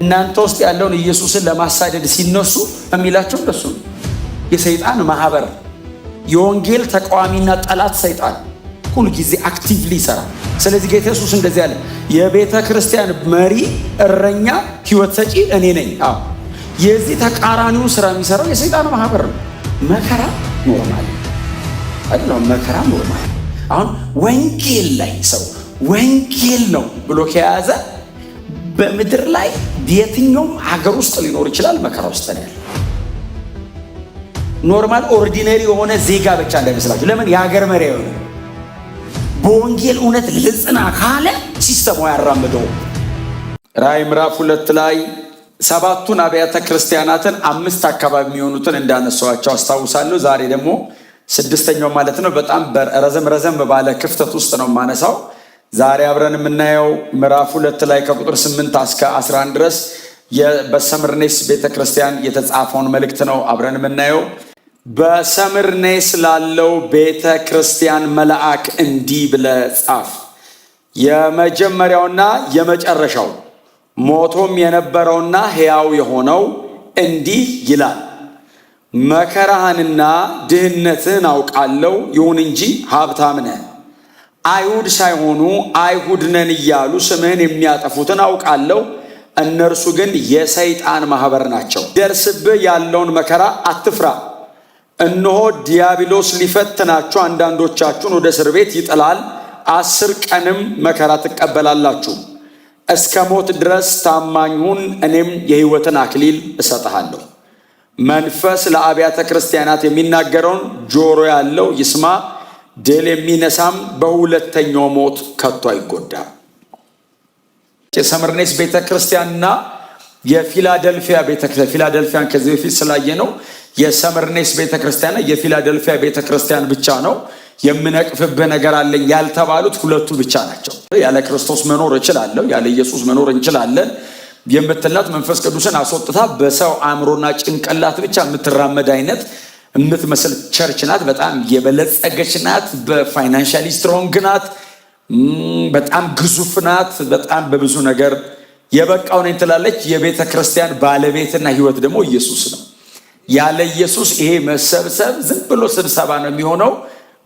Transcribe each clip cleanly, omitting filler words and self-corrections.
እናንተ ውስጥ ያለውን ኢየሱስን ለማሳደድ ሲነሱ የሚላቸው እንደሱ ነው። የሰይጣን ማህበር፣ የወንጌል ተቃዋሚና ጠላት ሰይጣን ሁሉ ጊዜ አክቲቭሊ ይሰራል። ስለዚህ ጌታ ኢየሱስ እንደዚህ ያለ የቤተ ክርስቲያን መሪ፣ እረኛ፣ ህይወት ሰጪ እኔ ነኝ። የዚህ ተቃራኒውን ስራ የሚሰራው የሰይጣን ማህበር ነው። መከራ ኖርማል አይደለም። መከራ ኖርማል። አሁን ወንጌል ላይ ሰው ወንጌል ነው ብሎ ከያዘ በምድር ላይ የትኛውም ሀገር ውስጥ ሊኖር ይችላል። መከራ ውስጥ ነው ያለው። ኖርማል ኦርዲነሪ የሆነ ዜጋ ብቻ እንዳይመስላችሁ። ለምን የሀገር መሪ ነው። በወንጌል እውነት ልጽና ካለ ሲስተሙ ያራምደው። ራዕይ ምዕራፍ 2 ላይ 7ቱን አብያተ ክርስቲያናትን 5 አካባቢ የሚሆኑትን እንዳነሳኋቸው አስታውሳለሁ። ዛሬ ደግሞ 6ኛው ማለት ነው። በጣም ረዘም ባለ ክፍተት ውስጥ ነው የማነሳው። ዛሬ አብረን የምናየው ምዕራፍ 2 ላይ ከቁጥር 8 እስከ 11 ድረስ በሰምርኔስ ቤተክርስቲያን የተጻፈውን መልእክት ነው አብረን የምናየው። በሰምርኔስ ላለው ቤተክርስቲያን መልአክ እንዲህ ብለህ ጻፍ። የመጀመሪያውና የመጨረሻው ሞቶም የነበረውና ሕያው የሆነው እንዲህ ይላል፣ መከራህንና ድህነትህን አውቃለሁ። ይሁን እንጂ ሀብታም ነህ። አይሁድ ሳይሆኑ አይሁድ ነን እያሉ ስምህን የሚያጠፉትን አውቃለሁ። እነርሱ ግን የሰይጣን ማህበር ናቸው። ደርስብህ ያለውን መከራ አትፍራ። እነሆ ዲያብሎስ ሊፈትናችሁ አንዳንዶቻችሁን ወደ እስር ቤት ይጥላል። 10 ቀንም መከራ ትቀበላላችሁ። እስከ ሞት ድረስ ታማኝ ሁን፣ እኔም የሕይወትን አክሊል እሰጥሃለሁ። መንፈስ ለአብያተ ክርስቲያናት የሚናገረውን ጆሮ ያለው ይስማ። ድል የሚነሳም በሁለተኛው ሞት ከቶ አይጎዳም። የሰምርኔስ ቤተክርስቲያንና የፊላደልፊያ ቤተክርስቲያን፣ ፊላደልፊያን ከዚህ በፊት ስላየ ነው። የሰምርኔስ ቤተክርስቲያንና የፊላደልፊያ ቤተክርስቲያን ብቻ ነው የምነቅፍብህ ነገር አለኝ ያልተባሉት ሁለቱ ብቻ ናቸው። ያለ ክርስቶስ መኖር እችላለሁ፣ ያለ ኢየሱስ መኖር እንችላለን የምትላት መንፈስ ቅዱስን አስወጥታ በሰው አእምሮና ጭንቅላት ብቻ የምትራመድ አይነት የምትመስል ቸርች ናት። በጣም የበለጸገች ናት። በፋይናንሻሊ ስትሮንግ ናት። በጣም ግዙፍ ናት። በጣም በብዙ ነገር የበቃው ነኝ ትላለች። የቤተ ክርስቲያን ባለቤትና ህይወት ደግሞ ኢየሱስ ነው። ያለ ኢየሱስ ይሄ መሰብሰብ ዝም ብሎ ስብሰባ ነው የሚሆነው።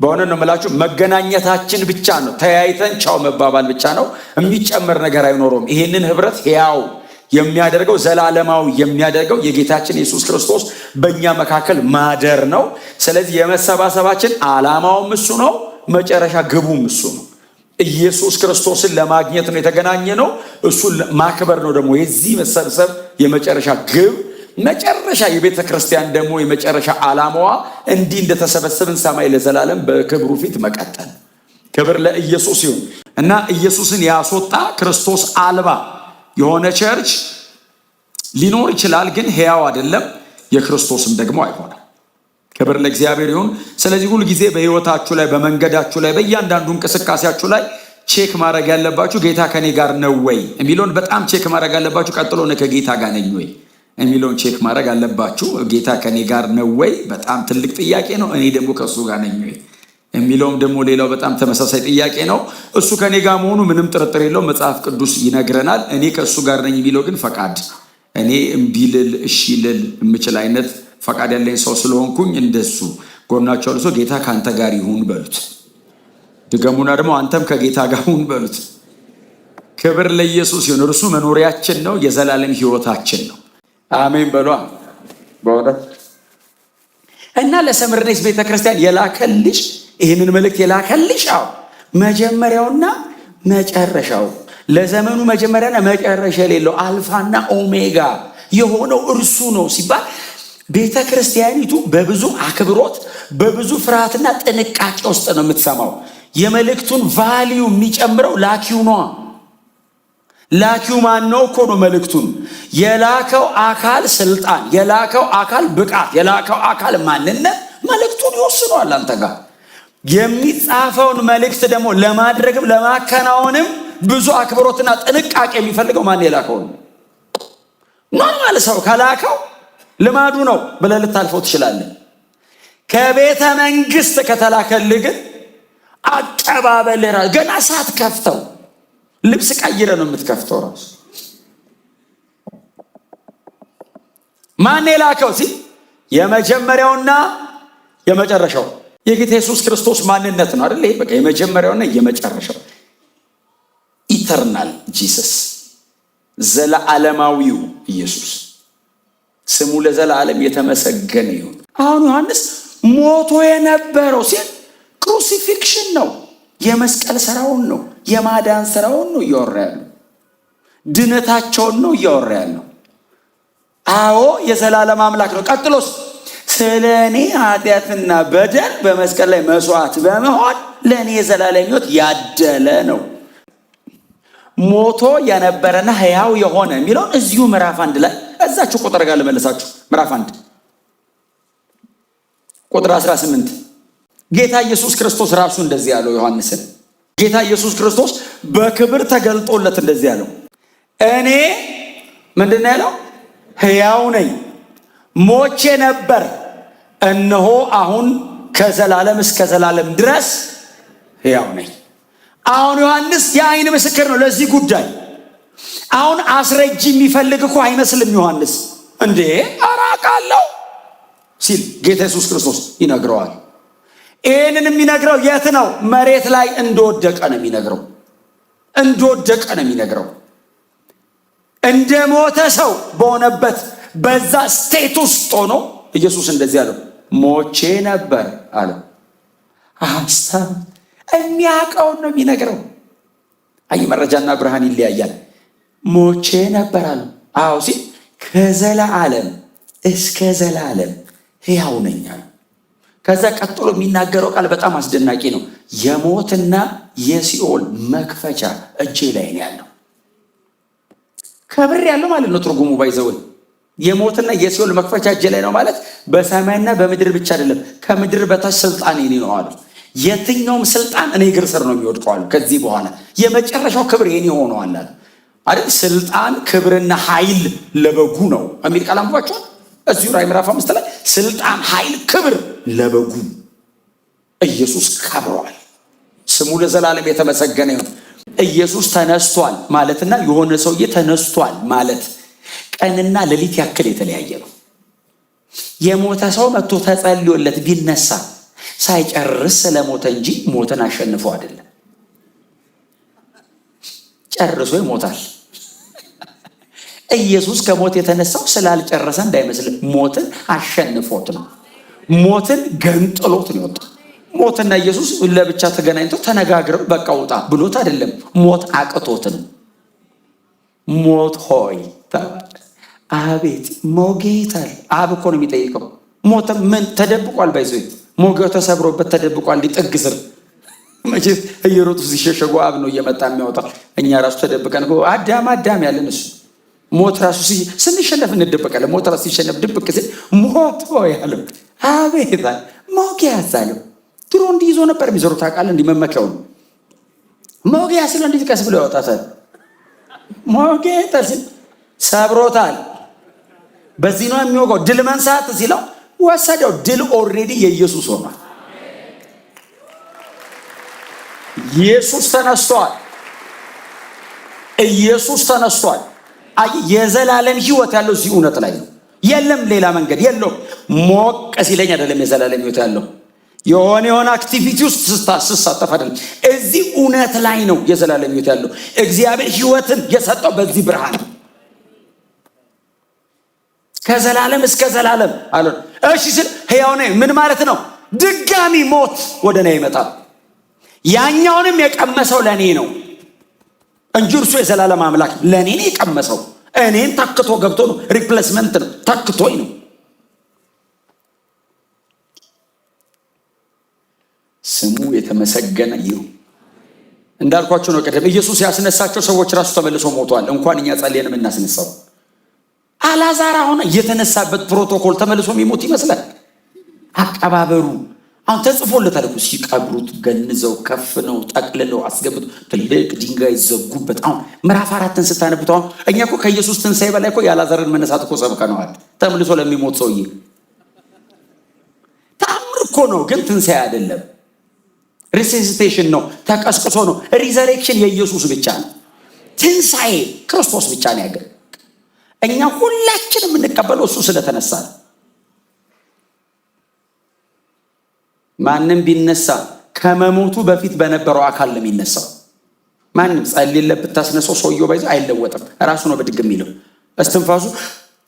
በሆነ ነው የምላችሁ፣ መገናኘታችን ብቻ ነው። ተያይተን ቻው መባባል ብቻ ነው። የሚጨመር ነገር አይኖረውም። ይሄንን ህብረት ሕያው የሚያደርገው ዘላለማዊ የሚያደርገው የጌታችን ኢየሱስ ክርስቶስ በእኛ መካከል ማደር ነው። ስለዚህ የመሰባሰባችን ዓላማውም እሱ ነው፣ መጨረሻ ግቡም እሱ ነው። ኢየሱስ ክርስቶስን ለማግኘት ነው የተገናኘ ነው። እሱን ማክበር ነው ደግሞ የዚህ መሰብሰብ የመጨረሻ ግብ። መጨረሻ የቤተ ክርስቲያን ደግሞ የመጨረሻ ዓላማዋ እንዲህ እንደተሰበሰብን ሰማይ ለዘላለም በክብሩ ፊት መቀጠል። ክብር ለኢየሱስ ይሁን እና ኢየሱስን ያስወጣ ክርስቶስ አልባ የሆነ ቸርች ሊኖር ይችላል፣ ግን ሕያው አይደለም። የክርስቶስም ደግሞ አይሆንም። ክብር ለእግዚአብሔር ይሁን። ስለዚህ ሁሉ ጊዜ በህይወታችሁ ላይ፣ በመንገዳችሁ ላይ፣ በእያንዳንዱ እንቅስቃሴያችሁ ላይ ቼክ ማድረግ ያለባችሁ ጌታ ከኔ ጋር ነው ወይ የሚለውን በጣም ቼክ ማድረግ አለባችሁ። ቀጥሎ ነው ከጌታ ጋር ነኝ ወይ የሚለውን ቼክ ማድረግ አለባችሁ። ጌታ ከኔ ጋር ነው ወይ በጣም ትልቅ ጥያቄ ነው። እኔ ደግሞ ከእሱ ጋር ነኝ ወይ የሚለውም ደግሞ ሌላው በጣም ተመሳሳይ ጥያቄ ነው። እሱ ከኔ ጋር መሆኑ ምንም ጥርጥር የለውም፣ መጽሐፍ ቅዱስ ይነግረናል። እኔ ከእሱ ጋር ነኝ የሚለው ግን ፈቃድ፣ እኔ እምቢ ልል እሺ ልል የምችል አይነት ፈቃድ ያለኝ ሰው ስለሆንኩኝ እንደሱ ጎናቸው ልሶ ጌታ ከአንተ ጋር ይሁን በሉት። ድገሙና ደግሞ አንተም ከጌታ ጋር ሁን በሉት። ክብር ለኢየሱስ ይሁን። እርሱ መኖሪያችን ነው፣ የዘላለም ህይወታችን ነው። አሜን በሏ። በእውነት እና ለሰምርኔስ ቤተክርስቲያን የላከልሽ ይህንን መልእክት የላከልሽ መጀመሪያውና መጨረሻው ለዘመኑ መጀመሪያና መጨረሻ የሌለው አልፋና ኦሜጋ የሆነው እርሱ ነው ሲባል ቤተ ክርስቲያኒቱ በብዙ አክብሮት በብዙ ፍርሃትና ጥንቃቄ ውስጥ ነው የምትሰማው። የመልእክቱን ቫልዩ የሚጨምረው ላኪው ነው። ላኪው ማን ነው እኮ ነው መልእክቱን የላከው አካል ስልጣን፣ የላከው አካል ብቃት፣ የላከው አካል ማንነት መልእክቱን ይወስነዋል። አንተ ጋር የሚጻፈውን መልእክት ደግሞ ለማድረግም ለማከናወንም ብዙ አክብሮትና ጥንቃቄ የሚፈልገው ማን የላከው ነው። ኖርማል ሰው ከላከው ልማዱ ነው ብለህ ልታልፈው ትችላለህ። ከቤተ መንግስት ከተላከልህ ግን አቀባበልህ ገና ሳትከፍተው ልብስ ቀይረ ነው የምትከፍተው። ራሱ ማን የላከው ሲል የመጀመሪያውና የመጨረሻው የጌታ ኢየሱስ ክርስቶስ ማንነት ነው አይደል? ይሄ በቃ የመጀመሪያውና የመጨረሻው ኢተርናል ጂሰስ፣ ዘለዓለማዊው ኢየሱስ ስሙ ለዘላለም የተመሰገነ ይሁን። አሁን ዮሐንስ ሞቶ የነበረው ሲል ክሩሲፊክሽን ነው፣ የመስቀል ስራውን ነው፣ የማዳን ስራውን ነው እያወራ ያለው፣ ድነታቸውን ነው እያወራ ያለው። አዎ የዘላለም አምላክ ነው። ቀጥሎስ ስለ እኔ ኃጢአትና በደል በመስቀል ላይ መስዋዕት በመሆን ለእኔ የዘላለም ሕይወት ያደለ ነው። ሞቶ የነበረና ሕያው የሆነ የሚለውን እዚሁ ምዕራፍ 1 ላይ እዛችሁ ቁጥር ጋር ልመልሳችሁ። ምዕራፍ 1 ቁጥር 18 ጌታ ኢየሱስ ክርስቶስ ራሱ እንደዚህ ያለው ዮሐንስን፣ ጌታ ኢየሱስ ክርስቶስ በክብር ተገልጦለት እንደዚህ ያለው፣ እኔ ምንድን ነው ያለው? ሕያው ነኝ፣ ሞቼ ነበር፣ እነሆ አሁን ከዘላለም እስከ ዘላለም ድረስ ሕያው ነኝ። አሁን ዮሐንስ የአይን ምስክር ነው ለዚህ ጉዳይ። አሁን አስረጅ የሚፈልግ እኮ አይመስልም ዮሐንስ። እንዴ አራቃለሁ ሲል ጌታ ኢየሱስ ክርስቶስ ይነግረዋል። ይህንን የሚነግረው የት ነው? መሬት ላይ እንደወደቀ ነው የሚነግረው። እንደወደቀ ነው የሚነግረው። እንደ ሞተ ሰው በሆነበት በዛ ስቴት ውስጥ ሆኖ ኢየሱስ እንደዚህ አለው፣ ሞቼ ነበር አለው። ሀሳብ የሚያውቀውን ነው የሚነግረው። አይ መረጃና ብርሃን ይለያያል። ሞቼ ነበር አለው። አዎ ሲል ከዘላለም እስከ ዘላለም ሕያው ነኝ አለው። ከዛ ቀጥሎ የሚናገረው ቃል በጣም አስደናቂ ነው። የሞትና የሲኦል መክፈቻ እጄ ላይ ነው ያለው። ከብር ያለው ማለት ነው ትርጉሙ። ባይዘውን የሞትና የሲኦል መክፈቻ እጄ ላይ ነው ማለት በሰማይና በምድር ብቻ አይደለም፣ ከምድር በታች ስልጣን የኔ ነው አሉ። የትኛውም ስልጣን እኔ እግር ስር ነው የሚወድቀው አሉ። ከዚህ በኋላ የመጨረሻው ክብር የኔ ሆነዋል አሉ አይደል? ስልጣን ክብርና ኃይል ለበጉ ነው የሚል ቃል አንብባችኋል። እዚሁ ራዕይ ምዕራፍ 5 ላይ ስልጣን፣ ኃይል፣ ክብር ለበጉ። ኢየሱስ ከብሯል። ስሙ ለዘላለም የተመሰገነ ይሁን። ኢየሱስ ተነስቷል ማለትና የሆነ ሰውዬ ተነስቷል ማለት ቀንና ሌሊት ያክል የተለያየ ነው። የሞተ ሰው መጥቶ ተጸልዮለት ቢነሳ ሳይጨርስ ስለሞተ እንጂ ሞትን አሸንፎ አይደለም። ጨርሶ ይሞታል። ኢየሱስ ከሞት የተነሳው ስላልጨረሰ እንዳይመስል፣ ሞትን አሸንፎት ነው። ሞትን ገንጥሎት ነው የወጣው። ሞትና ኢየሱስ ለብቻ ተገናኝተው ተነጋግረው በቃ ውጣ ብሎት አይደለም። ሞት አቅቶት ነው። ሞት ሆይ አቤት ሞጌታል። አብ እኮ ነው የሚጠይቀው። ሞት ምን ተደብቋል? ባይዞ ሞገው ተሰብሮበት ተደብቋል። ሊጠግ ስር መቼስ እየሮጡ ሲሸሸጉ አብ ነው እየመጣ የሚያወጣ። እኛ ራሱ ተደብቀን አዳም ያለን እሱ ሞት ራሱ ስንሸነፍ እንደበቃለን። ሞት ራሱ ሲሸነፍ ድብቅ ሲል ሞት ሆይ አለው። አቤት ሞጊያ ያዛለው። ድሮ እንዲህ ይዞ ነበር የሚዞሩት ታውቃለህ። እንዲህ መመኪያው ነው ሞጊያ ስለ እንዲህ ቀስ ብሎ ያወጣታል። ሞጊያ ሲል ሰብሮታል። በዚህ ነው የሚወጋው። ድል መንሳት ሲለው ወሰደው። ድል ኦልሬዲ የኢየሱስ ሆኗል። ኢየሱስ ተነስቷል። ኢየሱስ ተነስቷል። የዘላለም ሕይወት ያለው እዚህ እውነት ላይ ነው። የለም ሌላ መንገድ የለውም። ሞቅ ሲለኝ አይደለም የዘላለም ሕይወት ያለው የሆነ አክቲቪቲ ውስጥ ስሳተፍ አይደለም። እዚህ እውነት ላይ ነው የዘላለም ሕይወት ያለው። እግዚአብሔር ሕይወትን የሰጠው በዚህ ብርሃን ከዘላለም እስከ ዘላለም አለ። እሺ ስል ሕያው ነኝ ምን ማለት ነው? ድጋሚ ሞት ወደ እኔ አይመጣም። ያኛውንም የቀመሰው ለእኔ ነው እንጂ እርሱ የዘላለም አምላክ ለእኔ ነው የቀመሰው። እኔን ተክቶ ገብቶ ነው። ሪፕሌስመንት ነው፣ ተክቶኝ ነው። ስሙ የተመሰገነ ይሁን። እንዳልኳቸው ነው ቀደም ኢየሱስ ያስነሳቸው ሰዎች ራሱ ተመልሶ ሞተዋል። እንኳን እኛ ጸልየን የምናስነሳው አልዓዛር አሁን የተነሳበት ፕሮቶኮል ተመልሶ የሚሞት ይመስላል። አቀባበሩ አሁን ተጽፎለታል እኮ ሲቀብሩት ገንዘው ከፍነው ጠቅልለው አስገብተው ትልቅ ድንጋይ ዘጉበት። አሁን ምዕራፍ 4ን ስታነቡት አሁን እኛ እኮ ከኢየሱስ ትንሣኤ በላይ እኮ የአልዓዛርን መነሳት እኮ ሰብከነዋል። ተመልሶ ለሚሞት ሰውዬ ተአምር እኮ ነው፣ ግን ትንሣኤ አይደለም። ሪሴሲቴሽን ነው፣ ተቀስቅሶ ነው። ሪዘሬክሽን የኢየሱስ ብቻ ነው። ትንሣኤ ክርስቶስ ብቻ ነው ያገር። እኛ ሁላችንም የምንቀበለው እሱ ስለተነሳ ነው። ማንም ቢነሳ ከመሞቱ በፊት በነበረው አካል ነው የሚነሳው። ማንም ጸልይለት ብታስነሳው ሰውየው ባይዘው አይለወጥም። ራሱ ነው በድግ የሚለው። እስትንፋሱ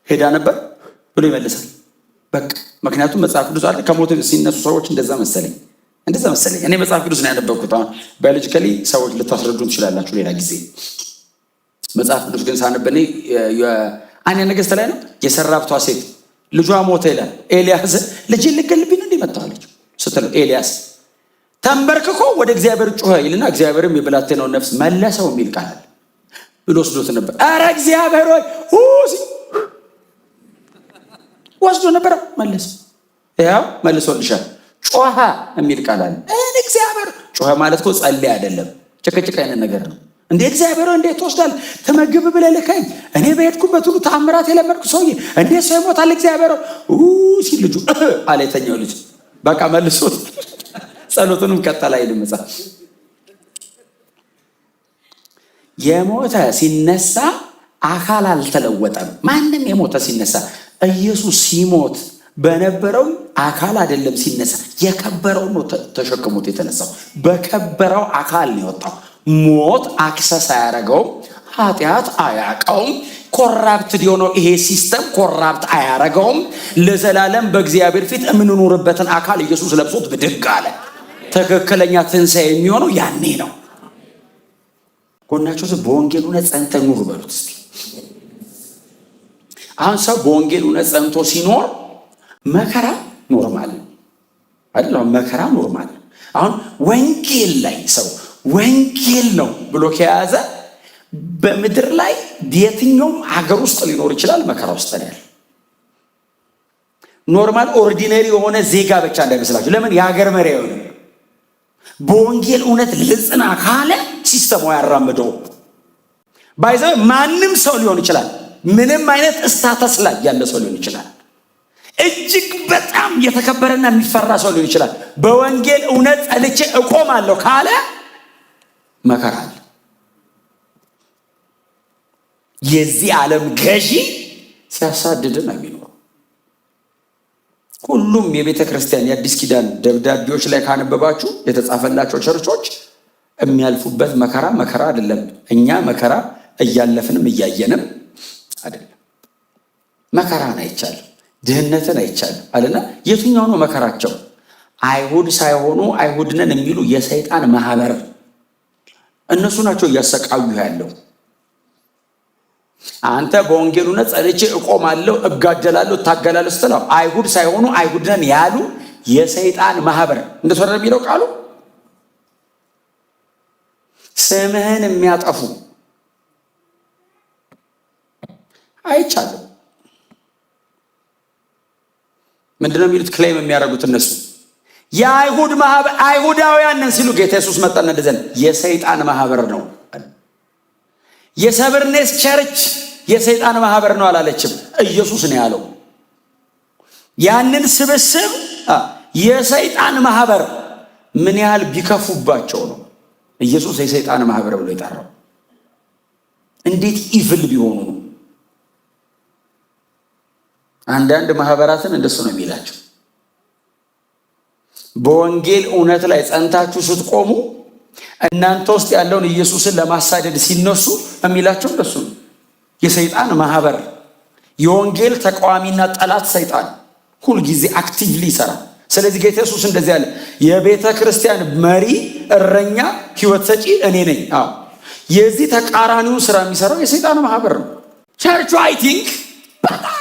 ሄዳ ነበር ብሎ ይመልሳል። በቃ ምክንያቱም መጽሐፍ ቅዱስ አለ። ከሞት ሲነሱ ሰዎች እንደዛ መሰለኝ። እኔ መጽሐፍ ቅዱስ ነው ያነበብኩት። አሁን ባዮሎጂካሊ ሰዎች ልታስረዱን ትችላላችሁ ሌላ ጊዜ። መጽሐፍ ቅዱስ ግን ሳነበኔ አንደኛ ነገሥት ላይ ነው የሰራብቷ ሴት ልጇ ሞተ ይላል። ኤልያስ ልጅ ልገልብኝ ነው እንዲመጣለች ስትለው ኤልያስ ተንበርክኮ ወደ እግዚአብሔር ጮኸ ይልና እግዚአብሔርም የብላቴናውን ነፍስ መለሰው የሚል ቃል ብሎ ወስዶት ነበር። ኧረ እግዚአብሔር ሆይ ወስዶ ነበር መለሰ። ያው መልሶልሻል ጮኸ የሚል ቃል አለ። እግዚአብሔር ጮኸ ማለት እኮ ጸልይ አይደለም፣ ጭቅጭቅ አይነት ነገር ነው። እንዴ እግዚአብሔር እንዴት ትወስዳለህ? ትመግብ ብለህ ልከኝ እኔ በሄድኩበት ሁሉ ተአምራት የለመድኩ ሰውዬ እንዴት ሰው ይሞታል? እግዚአብሔር ሲል ልጁ አለ የተኛው ልጅ በቃ መልሶት ጸሎቱንም ቀጠለ አይልም መጽሐፍ። የሞተ ሲነሳ አካል አልተለወጠም። ማንም የሞተ ሲነሳ ኢየሱስ ሲሞት በነበረው አካል አይደለም ሲነሳ፣ የከበረው ነው ተሸክሞት የተነሳው። በከበረው አካል ነው የወጣው። ሞት አክሰስ አያረገውም፣ ኃጢአት አያውቀውም። ኮራፕትድ የሆነው ይሄ ሲስተም ኮራፕት አያረገውም። ለዘላለም በእግዚአብሔር ፊት የምንኖርበትን አካል ኢየሱስ ለብሶት ብድግ አለ። ትክክለኛ ትንሣኤ የሚሆነው ያኔ ነው። ጎናቸው በወንጌል እውነት ጸንተህ ኑር በሉት እስቲ። አሁን ሰው በወንጌል እውነት ጸንቶ ሲኖር መከራ ኖርማል ነው አይደል? መከራ ኖርማል ነው። አሁን ወንጌል ላይ ሰው ወንጌል ነው ብሎ ከያዘ በምድር ላይ የትኛውም ሀገር ውስጥ ሊኖር ይችላል፣ መከራ ውስጥ ነው ያለ። ኖርማል ኦርዲነሪ የሆነ ዜጋ ብቻ እንዳይመስላችሁ። ለምን የሀገር መሪ አይሆንም? በወንጌል እውነት ልጽና ካለ ሲስተሙ ያራምደው። ባይዘው ማንም ሰው ሊሆን ይችላል፣ ምንም አይነት ስታተስ ላይ ያለ ሰው ሊሆን ይችላል፣ እጅግ በጣም የተከበረና የሚፈራ ሰው ሊሆን ይችላል። በወንጌል እውነት ጸንቼ እቆማለሁ ካለ መከራ አለ። የዚህ ዓለም ገዢ ሲያሳድድ ነው የሚኖረው። ሁሉም የቤተ ክርስቲያን የአዲስ ኪዳን ደብዳቤዎች ላይ ካነበባችሁ የተጻፈላቸው ቸርቾች የሚያልፉበት መከራ አይደለም። እኛ መከራ እያለፍንም እያየንም አይደለም። መከራን አይቻልም፣ ድህነትን አይቻልም አለና የትኛው ነው መከራቸው? አይሁድ ሳይሆኑ አይሁድ ነን የሚሉ የሰይጣን ማህበር እነሱ ናቸው እያሰቃዩ ያለው። አንተ በወንጌል እውነት ጸንቼ እቆማለሁ፣ እጋደላለሁ፣ እታገላለሁ ስትለው አይሁድ ሳይሆኑ አይሁድ ነን ያሉ የሰይጣን ማህበር እንደተወረደ የሚለው ቃሉ ስምህን የሚያጠፉ አይቻልም። ምንድነው የሚሉት? ክሌም የሚያደርጉት እነሱ የአይሁድ ማህበር አይሁዳውያን ነን ሲሉ ጌታ ኢየሱስ መጣና እንደዘን የሰይጣን ማህበር ነው። የሰብርኔስ ቸርች የሰይጣን ማህበር ነው አላለችም፣ ኢየሱስ ነው ያለው። ያንን ስብስብ የሰይጣን ማህበር ምን ያህል ቢከፉባቸው ነው ኢየሱስ የሰይጣን ማህበር ብሎ የጠራው? እንዴት ኢቭል ቢሆኑ ነው? አንዳንድ ማህበራትን እንደሱ ነው የሚላቸው። በወንጌል እውነት ላይ ጸንታችሁ ስትቆሙ እናንተ ውስጥ ያለውን ኢየሱስን ለማሳደድ ሲነሱ የሚላቸው እንደሱ ነው። የሰይጣን ማህበር፣ የወንጌል ተቃዋሚና ጠላት ሰይጣን ሁልጊዜ አክቲቭሊ ይሰራል። ስለዚህ ጌታ ኢየሱስ እንደዚህ ያለ የቤተ ክርስቲያን መሪ፣ እረኛ፣ ህይወት ሰጪ እኔ ነኝ። የዚህ ተቃራኒውን ስራ የሚሰራው የሰይጣን ማህበር ነው። ቸርቹ አይ ቲንክ በጣም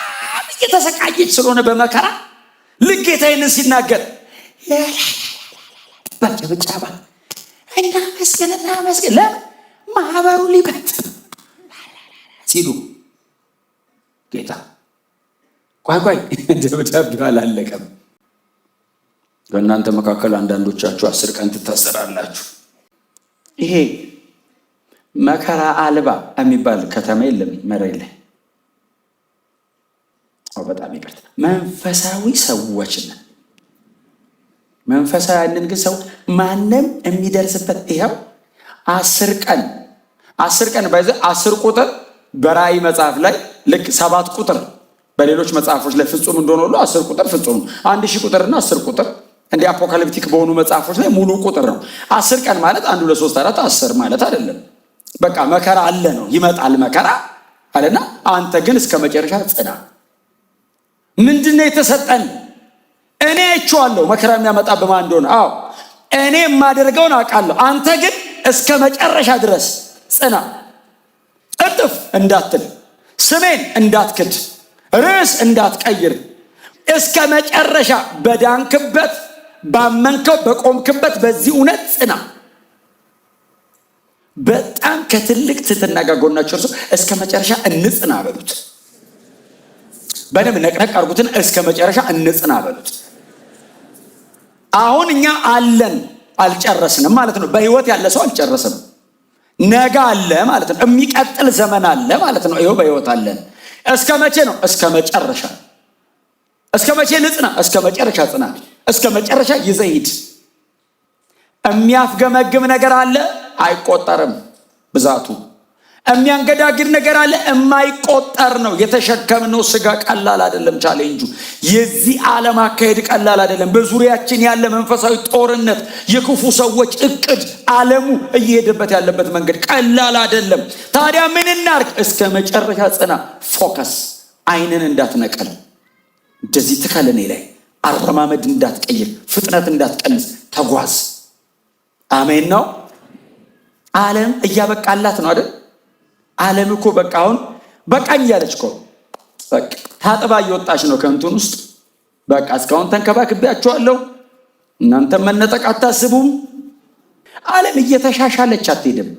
እየተሰቃየች ስለሆነ በመከራ ልክ ጌታ ይህንን ሲናገር በጭብጨባ እናመስግን ለማህበሩ ሊበት ሲሉ ጌታ ቋይ ደብዳቤው አላለቀም። በእናንተ መካከል አንዳንዶቻችሁ 10 ቀን ትታሰራላችሁ። ይሄ መከራ አልባ የሚባል ከተማ የለም መሬት ላይ። በጣም ይቅርታ፣ መንፈሳዊ ሰዎች ነን። መንፈሳዊ ያንን ግን ሰው ማንም የሚደርስበት ይኸው 10 ቀን ባይዘ 10 ቁጥር በራእይ መጽሐፍ ላይ ልክ 7 ቁጥር በሌሎች መጽሐፎች ላይ ፍጹም እንደሆነ ሁሉ 10 ቁጥር ፍጹም ነው። 1000 ቁጥርና 10 ቁጥር እንደ አፖካሊፕቲክ በሆኑ መጽሐፎች ላይ ሙሉ ቁጥር ነው። 10 ቀን ማለት 1 2 3 4 10 ማለት አይደለም። በቃ መከራ አለ ነው፣ ይመጣል መከራ አለና አንተ ግን እስከ መጨረሻ ጽና። ምንድነው የተሰጠን? እኔ አይቼዋለሁ መከራ የሚያመጣ በማን እንደሆነ። አዎ እኔ የማደርገውን አውቃለሁ። አንተ ግን እስከ መጨረሻ ድረስ ጽና። እጥፍ እንዳትል፣ ስሜን እንዳትክድ፣ ርዕስ እንዳትቀይር፣ እስከ መጨረሻ በዳንክበት ባመንከው በቆምክበት በዚህ እውነት ጽና። በጣም ከትልቅ ትሕትና ጋር ጎናችሁ እርሱ እስከ መጨረሻ እንጽና በሉት። በደንብ ነቅነቅ አድርጉትን። እስከ መጨረሻ እንጽና በሉት። አሁን እኛ አለን አልጨረስንም ማለት ነው። በህይወት ያለ ሰው አልጨረስንም። ነገ አለ ማለት ነው። የሚቀጥል ዘመን አለ ማለት ነው። ይኸው በህይወት አለን። እስከ መቼ ነው? እስከ መጨረሻ። እስከ መቼ ልጽና? እስከ መጨረሻ ጽና። እስከ መጨረሻ ይዘህ ሂድ። የሚያፍገመግም ነገር አለ፣ አይቆጠርም ብዛቱ። የሚያንገዳግድ ነገር አለ፣ የማይቆጠር ነው። የተሸከምነው ስጋ ቀላል አይደለም። ቻሌንጁ የዚህ ዓለም አካሄድ ቀላል አይደለም። በዙሪያችን ያለ መንፈሳዊ ጦርነት፣ የክፉ ሰዎች እቅድ፣ ዓለሙ እየሄደበት ያለበት መንገድ ቀላል አይደለም። ታዲያ ምን እናርግ? እስከ መጨረሻ ጽና። ፎከስ። አይንን እንዳትነቀል፣ እንደዚህ ትከለኔ ላይ አረማመድ እንዳትቀይር፣ ፍጥነት እንዳትቀንስ፣ ተጓዝ። አሜን ነው። ዓለም እያበቃላት ነው አይደል? ዓለም እኮ በቃ አሁን በቃኝ እያለች እኮ በቃ ታጥባ እየወጣች ነው ከእንትን ውስጥ። በቃ እስካሁን ተንከባክቤያቸዋለሁ፣ እናንተ መነጠቅ አታስቡም። ዓለም እየተሻሻለች አትሄድም።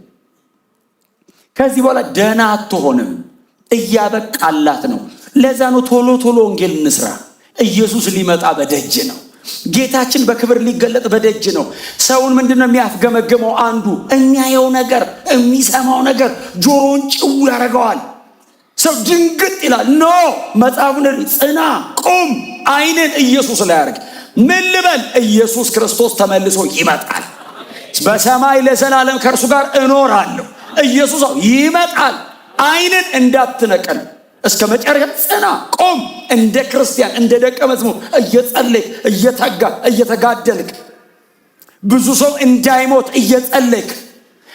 ከዚህ በኋላ ደህና አትሆንም። እያበቃላት ነው። ለዛ ነው ቶሎ ቶሎ ወንጌል እንስራ። ኢየሱስ ሊመጣ በደጅ ነው። ጌታችን በክብር ሊገለጥ በደጅ ነው። ሰውን ምንድነው የሚያፍገመግመው? አንዱ የሚያየው ነገር፣ የሚሰማው ነገር ጆሮውን ጭው ያደርገዋል። ሰው ድንግጥ ይላል። ኖ መጽሐፉን ጽና፣ ቁም፣ አይንን ኢየሱስ ላይ ያርግ። ምን ልበል? ኢየሱስ ክርስቶስ ተመልሶ ይመጣል። በሰማይ ለዘላለም ከእርሱ ጋር እኖራለሁ። ኢየሱስ ይመጣል። አይንን እንዳትነቀል፣ እስከ መጨረሻ ጽና፣ ቆም። እንደ ክርስቲያን እንደ ደቀ መዝሙር እየጸለይክ እየተጋ እየተጋደልክ ብዙ ሰው እንዳይሞት እየጸለይክ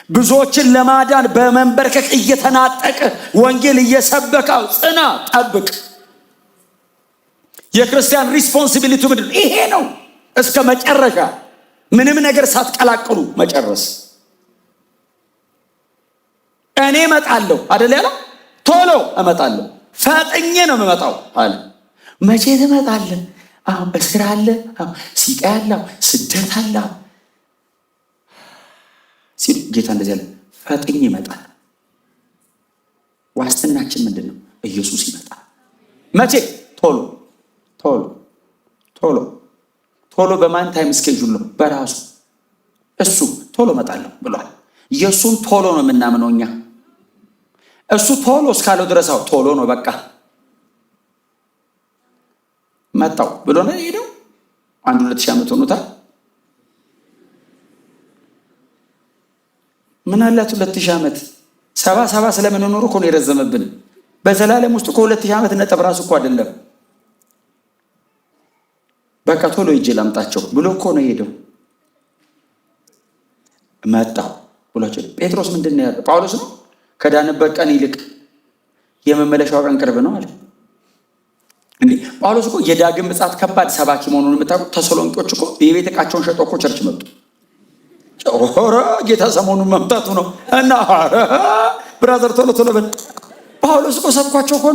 ብዙዎችን ለማዳን በመንበርከክ እየተናጠቀ ወንጌል እየሰበካው ጽና፣ ጠብቅ። የክርስቲያን ሪስፖንሲቢሊቲ ምንድን ነው? ይሄ ነው። እስከ መጨረሻ ምንም ነገር ሳትቀላቅሉ መጨረስ። እኔ እመጣለሁ አይደል ያለው? ቶሎ እመጣለሁ፣ ፈጥኜ ነው የምመጣው አለ። መቼ ትመጣለህ? አሁን እስር አለ፣ ሲቃይ አለ፣ ስደት አለ ሲሉ ጌታ እንደዚህ አለ፣ ፈጥኜ ይመጣል። ዋስትናችን ምንድን ነው? ኢየሱስ ይመጣል። መቼ? ቶሎ ቶሎ ቶሎ ቶሎ። በማን ታይም ስኬጁል ነው? በራሱ እሱ ቶሎ እመጣለሁ ብሏል። የእሱን ቶሎ ነው የምናምነው እኛ። እሱ ቶሎ እስካለው ድረስ ቶሎ ነው በቃ መጣው ብሎ ነው ሄደው። 1-2 ዓመት ሆኖታል። ምን አላት 2000 ዓመት? 70 ስለምንኖር እኮ ነው የረዘመብን። በዘላለም ውስጥ እኮ 2000 ዓመት ነጥብ ራሱ እኮ አይደለም። በቃ ቶሎ ሂጅ ላምጣቸው ብሎ እኮ ነው ሄደው። መጣው ብሏቸው። ጴጥሮስ ምንድን ነው ያለው? ጳውሎስ ነው ከዳንበት ቀን ይልቅ የመመለሻው ቀን ቅርብ ነው አለ። እንዴ ጳውሎስ እኮ የዳግም ምጽአት ከባድ ሰባኪ መሆኑን የምታውቁት ተሰሎንቄዎች እኮ የቤት ዕቃቸውን ሸጠው እኮ ቸርች መጡ። ኧረ ጌታ ሰሞኑን መምጣቱ ነው እና ብራዘር ቶሎ ቶሎ በል። ጳውሎስ እኮ ሰብኳቸው እኮ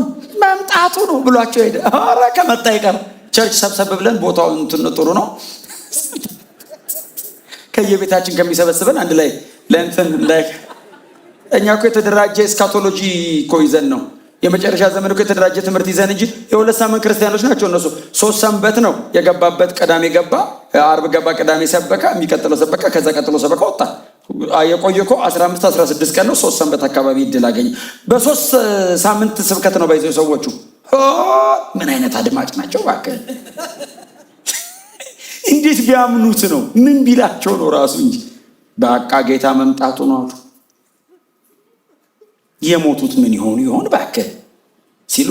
መምጣቱ ነው ብሏቸው ሄደ። ኧረ ከመጣ ይቀር ቸርች ሰብሰብ ብለን ቦታው እንትን ጥሩ ነው። ከየቤታችን ከሚሰበስበን አንድ ላይ ለእንትን ላይ እኛ እኮ የተደራጀ እስካቶሎጂ እኮ ይዘን ነው። የመጨረሻ ዘመን እኮ የተደራጀ ትምህርት ይዘን እንጂ የ2 ሳምንት ክርስቲያኖች ናቸው እነሱ። 3 ሰንበት ነው የገባበት። ቅዳሜ ገባ፣ አርብ ገባ፣ ቅዳሜ ሰበከ፣ የሚቀጥለው ሰበከ፣ ከዛ ቀጥሎ ሰበከ፣ ወጣ። የቆየ እኮ 15-16 ቀን ነው። 3 ሰንበት አካባቢ እድል አገኘ። በ3 ሳምንት ስብከት ነው ባይዘው ሰዎቹ። ምን አይነት አድማጭ ናቸው እባክህ! እንዴት ቢያምኑት ነው? ምን ቢላቸው ነው ራሱ እንጂ በቃ ጌታ መምጣቱ ነው አሉ። የሞቱት ምን ይሆኑ ይሆን እባክህ? ሲሉ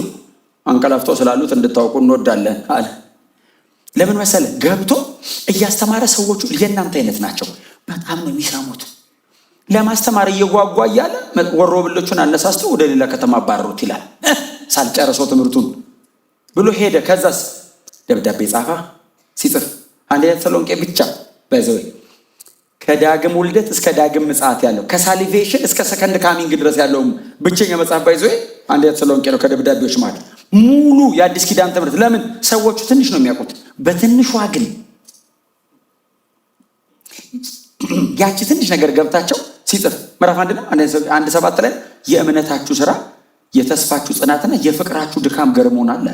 አንቀላፍተው ስላሉት እንድታውቁ እንወዳለን አለ። ለምን መሰለ? ገብቶ እያስተማረ ሰዎቹ የእናንተ አይነት ናቸው፣ በጣም ነው የሚሰሙት። ለማስተማር እየጓጓ እያለ ወሮበሎቹን አነሳስተው ወደ ሌላ ከተማ አባረሩት ይላል። ሳልጨርሰው ትምህርቱን ብሎ ሄደ። ከዛስ ደብዳቤ ጻፋ። ሲጽፍ አንደኛ ተሰሎንቄ ብቻ በዘው ከዳግም ውልደት እስከ ዳግም ምጽአት ያለው ከሳሊቬሽን እስከ ሰከንድ ካሚንግ ድረስ ያለው ብቸኛ መጽሐፍ ባይዘው አንደኛ ተሰሎንቄ ነው። ከደብዳቤዎች ማለት ሙሉ የአዲስ ኪዳን ትምህርት። ለምን? ሰዎቹ ትንሽ ነው የሚያውቁት። በትንሿ ግን ያቺ ትንሽ ነገር ገብታቸው ሲጽፍ ምዕራፍ 1 ነው 1:7 ላይ የእምነታችሁ ስራ የተስፋችሁ ጽናትና የፍቅራችሁ ድካም ገርሞናል አለ።